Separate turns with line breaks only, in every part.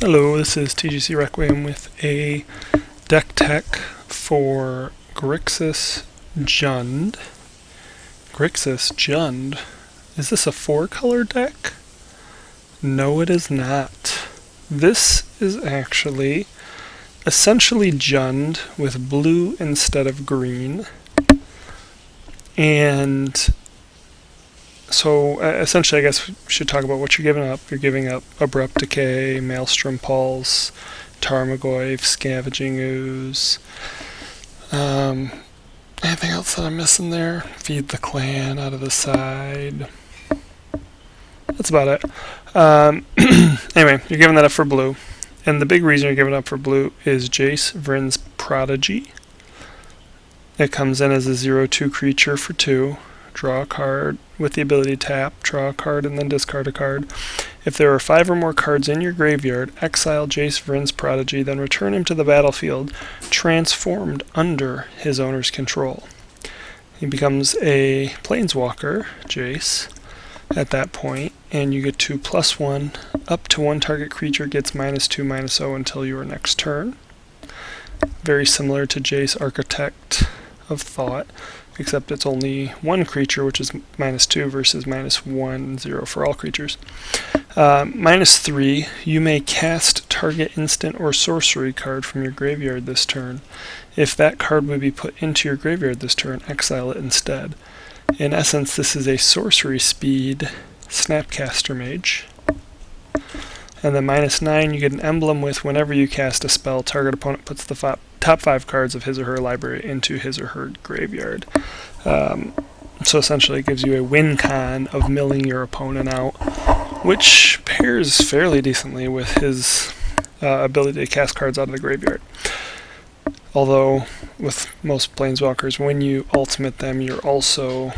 Hello, this is TGC Requiem with a deck tech for Grixis Jund. Grixis Jund? Is this a 4-color deck? No, it is not. This is actually essentially Jund with blue instead of green. And so essentially, I guess we should talk about what you're giving up. You're giving up Abrupt Decay, Maelstrom Pulse, Tarmogoyf, Scavenging Ooze. Anything else that I'm missing there? Feed the Clan out of the side. That's about it. Anyway, you're giving that up for blue. And the big reason you're giving up for blue is Jace Vryn's Prodigy. It comes in as a 0/2 creature for 2. Draw a card with the ability to tap, draw a card, and then discard a card. If there are 5 or more cards in your graveyard, exile Jace Vryn's Prodigy, then return him to the battlefield, transformed under his owner's control. He becomes a Planeswalker, Jace, at that point, and you get to +1, up to 1 target creature gets -2/-0 until your next turn. Very similar to Jace Architect of Thought, except it's only 1 creature, which is -2 versus -1/0 for all creatures. -3, you may cast target instant or sorcery card from your graveyard this turn. If that card would be put into your graveyard this turn, exile it instead. In essence, this is a sorcery speed Snapcaster Mage. And then -9, you get an emblem with whenever you cast a spell, target opponent puts the top 5 cards of his or her library into his or her graveyard. So essentially it gives you a win con of milling your opponent out, which pairs fairly decently with his ability to cast cards out of the graveyard. Although, with most Planeswalkers, when you ultimate them, you're also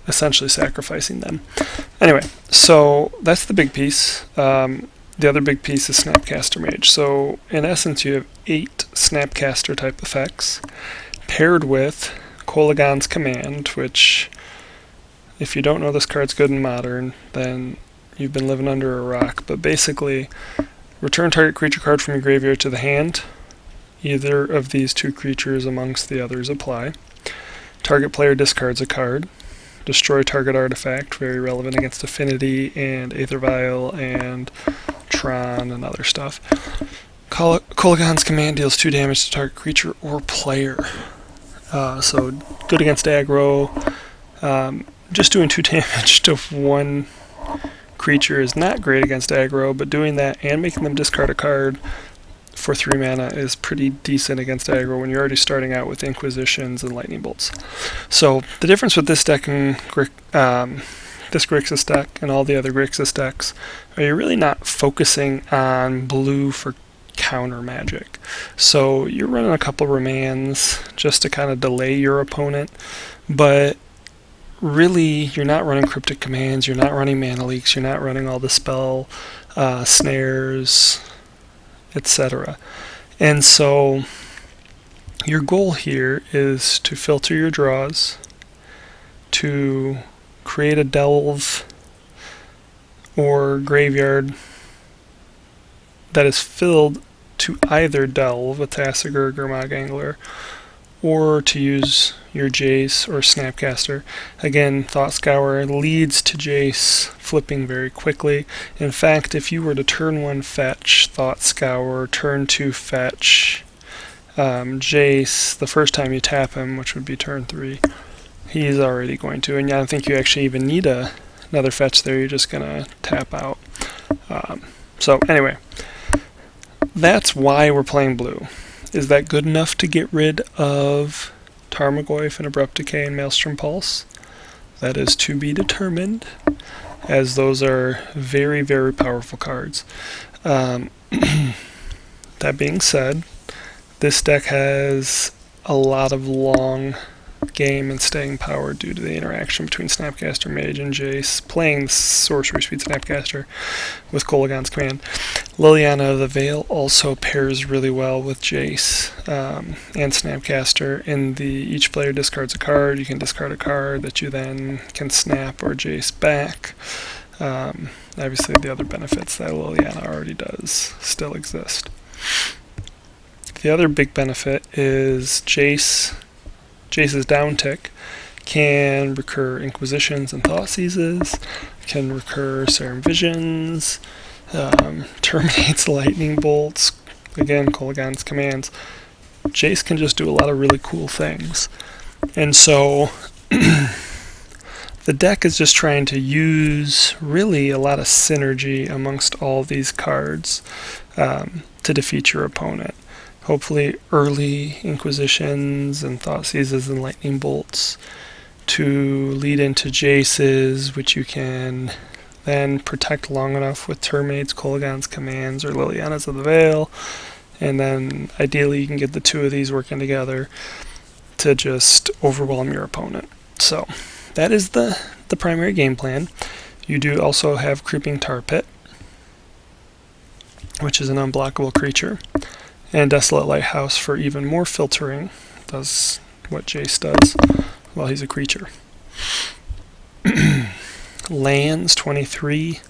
essentially sacrificing them. Anyway, so that's the big piece. The other big piece is Snapcaster Mage. So in essence, you have 8 Snapcaster type effects paired with Kolaghan's Command, which, if you don't know this card's good in Modern, then you've been living under a rock. But basically, return target creature card from your graveyard to the hand. Either of these 2 creatures amongst the others apply. Target player discards a card. Destroy target artifact, very relevant against Affinity and Aether Vial and Tron and other stuff. Kolaghan's Command deals 2 damage to target creature or player. So good against aggro. Just doing 2 damage to 1 creature is not great against aggro, but doing that and making them discard a card for 3 mana is pretty decent against aggro when you're already starting out with Inquisitions and Lightning Bolts. So the difference with this deck and this Grixis deck and all the other Grixis decks are you're really not focusing on blue for counter magic. So you're running a couple remands just to kind of delay your opponent, but really you're not running cryptic commands, you're not running mana leaks, you're not running all the spell snares, etc. And so your goal here is to filter your draws, to create a delve or graveyard that is filled to either delve with Tassiger or Gurmag Angler, or to use your Jace or Snapcaster. Again, Thought Scour leads to Jace flipping very quickly. In fact, if you were to turn 1 fetch Thought Scour, turn 2 fetch Jace, the first time you tap him, which would be turn 3, he's already going to. And I don't think you actually even need another fetch there, you're just going to tap out. So anyway, that's why we're playing blue. Is that good enough to get rid of Tarmogoyf and Abrupt Decay and Maelstrom Pulse? That is to be determined, as those are very, very powerful cards. That being said, this deck has a lot of long game and staying power due to the interaction between Snapcaster Mage and Jace, playing Sorcery Speed Snapcaster with Kolaghan's Command. Liliana of the Veil also pairs really well with Jace and Snapcaster. Each player discards a card. You can discard a card that you then can snap or Jace back. Obviously the other benefits that Liliana already does still exist. The other big benefit is Jace's downtick can recur Inquisitions and Thought Seizes, can recur Serum Visions, terminates Lightning Bolts, again, Kolaghan's commands. Jace can just do a lot of really cool things. And so the deck is just trying to use really a lot of synergy amongst all these cards to defeat your opponent. Hopefully early Inquisitions and Thought Seizes and Lightning Bolts to lead into Jace's, which you can then protect long enough with Terminates, Kolaghan's commands, or Liliana's of the Veil, and then ideally you can get the two of these working together to just overwhelm your opponent. So that is the primary game plan. You do also have Creeping Tar Pit, which is an unblockable creature, and Desolate Lighthouse for even more filtering. Does what Jace does while he's a creature. Lands, 23.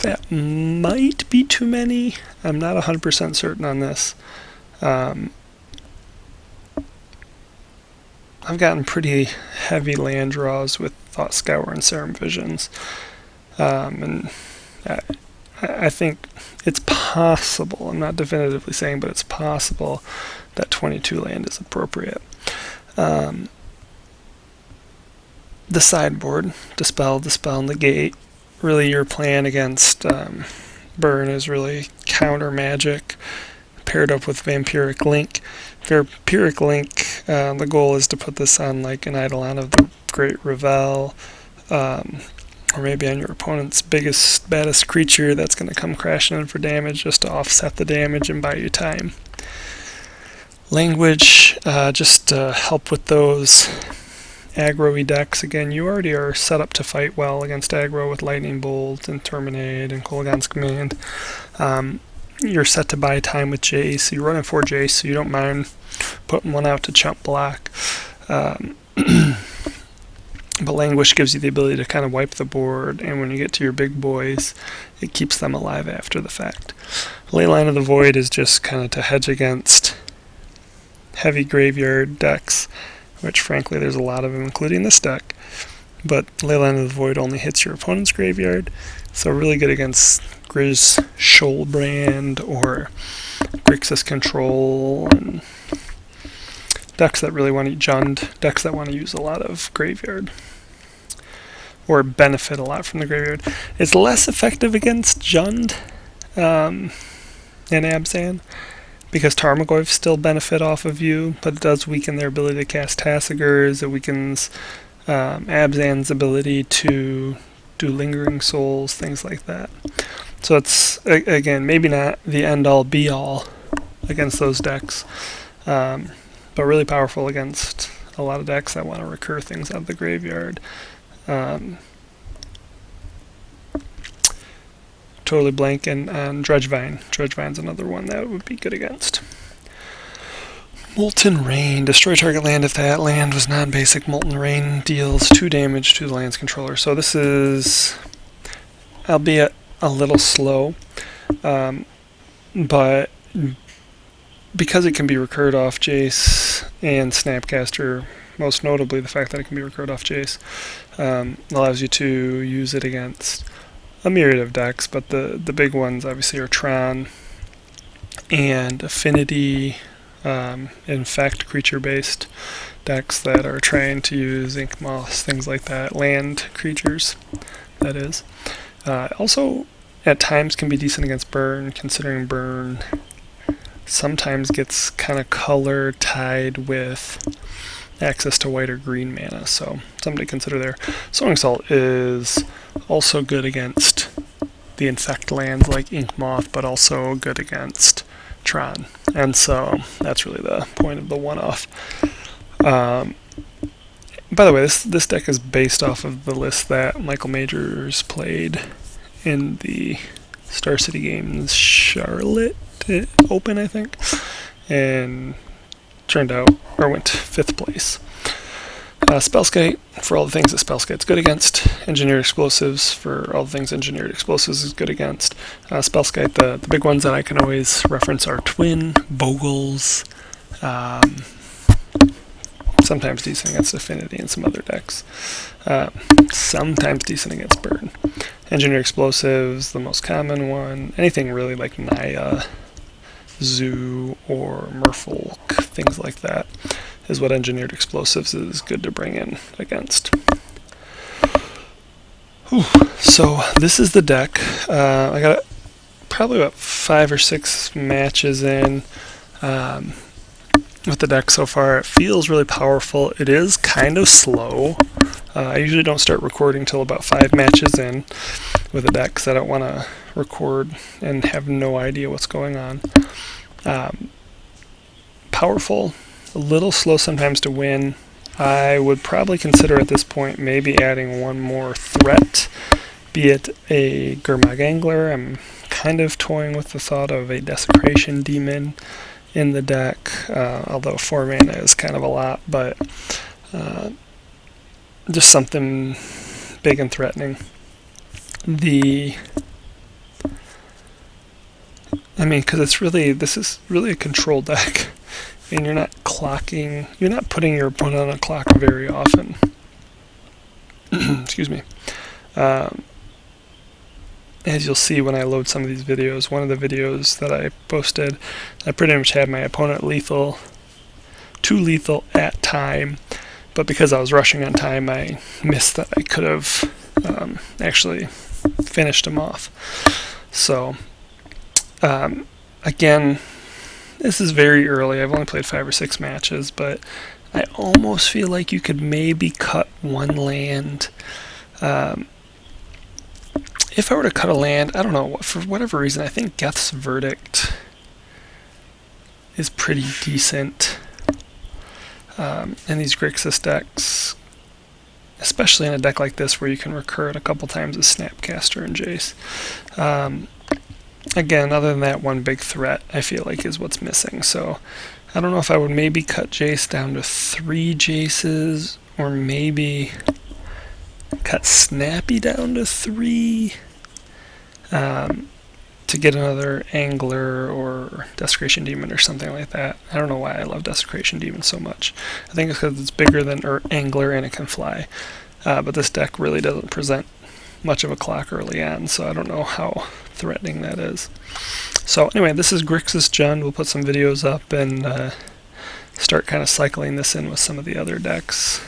That might be too many. I'm not 100% certain on this. I've gotten pretty heavy land draws with Thought Scour and Serum Visions. And I think it's possible, I'm not definitively saying, but it's possible that 22 land is appropriate. The sideboard, Dispel, Negate. Really your plan against Burn is really counter magic paired up with Vampiric Link. Vampiric Link, the goal is to put this on like an Eidolon of the Great Revel, or maybe on your opponent's biggest, baddest creature that's going to come crashing in for damage just to offset the damage and buy you time. Language, just to help with those aggro-y decks. Again, you already are set up to fight well against aggro with Lightning Bolt and Terminate and Kolaghan's Command. You're set to buy time with Jace. You're running 4 Jace, so you don't mind putting one out to chump block. But Languish gives you the ability to kind of wipe the board, and when you get to your big boys, it keeps them alive after the fact. Leyline of the Void is just kind of to hedge against heavy graveyard decks, which frankly there's a lot of them, including this deck. But Leyline of the Void only hits your opponent's graveyard, so really good against Grizz Shoalbrand or Grixis Control, and decks that really want to Jund, decks that want to use a lot of graveyard or benefit a lot from the graveyard. It's less effective against Jund and Abzan because Tarmogoyfs still benefit off of you, but it does weaken their ability to cast Tassigurs. It weakens Abzan's ability to do Lingering Souls, things like that. So it's, again, maybe not the end-all be-all against those decks, but really powerful against a lot of decks that want to recur things out of the graveyard. Totally blank on Dredgevine. Dredgevine's another one that would be good against. Molten Rain. Destroy target land if that land was non-basic. Molten Rain deals 2 damage to the land's controller. So this is, albeit a little slow, but because it can be recurred off Jace and Snapcaster, most notably the fact that it can be recurred off Jace, allows you to use it against a myriad of decks, but the big ones obviously are Tron and Affinity, Infect creature-based decks that are trying to use Ink Moths, things like that, land creatures, that is. Also, at times can be decent against Burn, considering Burn sometimes gets kind of color tied with access to white or green mana, so something to consider there. Sowing Salt is also good against the Infect lands like Ink Moth, but also good against Tron, and so that's really the point of the one-off. By the way, this deck is based off of the list that Michael Majors played in the Star City Games Charlotte Open, I think, and turned out, or went 5th place. Spellskite for all the things that Spellskite's good against. Engineered Explosives for all the things Engineered Explosives is good against. Spellskite, the big ones that I can always reference are Twin, Bogles, sometimes decent against Affinity and some other decks. Sometimes decent against Burn. Engineered Explosives, the most common one. Anything really like Naya, Zoo, or Merfolk, things like that, is what Engineered Explosives is good to bring in against. Whew. So this is the deck. I got probably about 5 or 6 matches in with the deck so far. It feels really powerful. It is kind of slow. I usually don't start recording till about 5 matches in with a deck because I don't want to record and have no idea what's going on. Powerful, a little slow sometimes to win. I would probably consider at this point maybe adding one more threat, be it a Gurmag Angler. I'm kind of toying with the thought of a Desecration Demon in the deck, although 4 mana is kind of a lot, but just something big and threatening. Because this is really a control deck, and you're not putting your opponent on a clock very often. Excuse me. As you'll see when I load some of these videos, one of the videos that I posted, I pretty much had my opponent lethal, 2 lethal at time, but because I was rushing on time, I missed that I could have actually finished him off. So, again, this is very early. I've only played 5 or 6 matches, but I almost feel like you could maybe cut 1 land. If I were to cut a land, I don't know, for whatever reason, I think Geth's Verdict is pretty decent. And these Grixis decks, especially in a deck like this where you can recur it a couple times as Snapcaster and Jace. Again, other than that, 1 big threat, I feel like is what's missing. So I don't know if I would maybe cut Jace down to 3 Jaces, or maybe cut Snappy down to 3 to get another Angler or Desecration Demon or something like that. I don't know why I love Desecration Demon so much. I think it's because it's bigger than Angler and it can fly. But this deck really doesn't present much of a clock early on, so I don't know how threatening that is. So anyway, this is Grixis Jund. We'll put some videos up and start kind of cycling this in with some of the other decks.